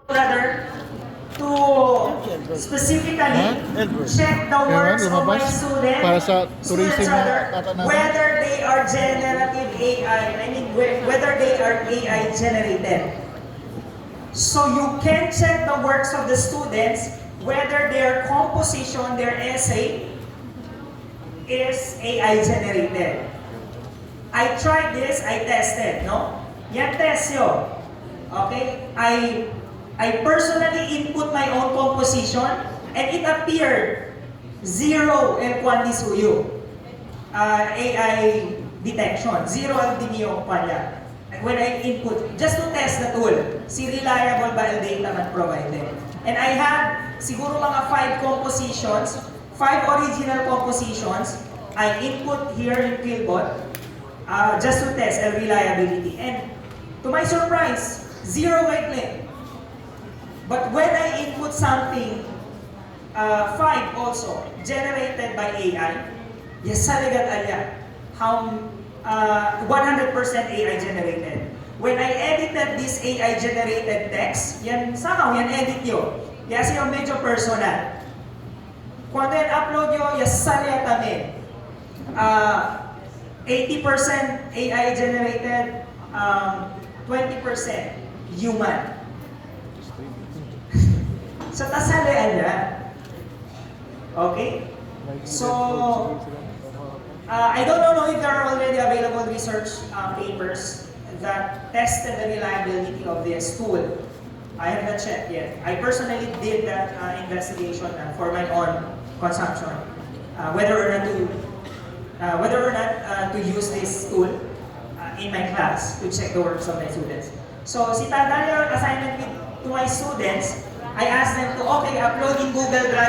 rather to specifically check the works of my para sa students tourism rather, natin. whether they are generative AI, I mean whether they are AI generated. So you can check the works of the students, whether their composition, their essay is AI generated. I tried this, I tested, no? Yan test yun. Okay? I personally input my own composition and it appeared zero el quantisuyo. AI detection. Zero ang diniyong pala. When I input, just to test the tool, si reliable ba ang data man provided. And I had siguro mga 5 compositions, 5 original compositions, I input here in Killbot just to test the reliability. And to my surprise, zero right click. But when I input something, 5 also, generated by AI, yes, salagat alya, how 100% AI generated. When I edited this AI generated text, yan somehow, yan edit yun. Yes, yung medyo personal. Kung yan upload yun, yes, salya tamin. 80% AI generated, 20% human. So, tasalian niya. Okay? So, I don't know if there are already available research papers that tested the reliability of this tool. I have not checked yet. I personally did that investigation for my own consumption. Whether or not to use this tool in my class to check the works of my students. So, si Tadalya assignment to my students, I asked them to, okay, upload in Google Drive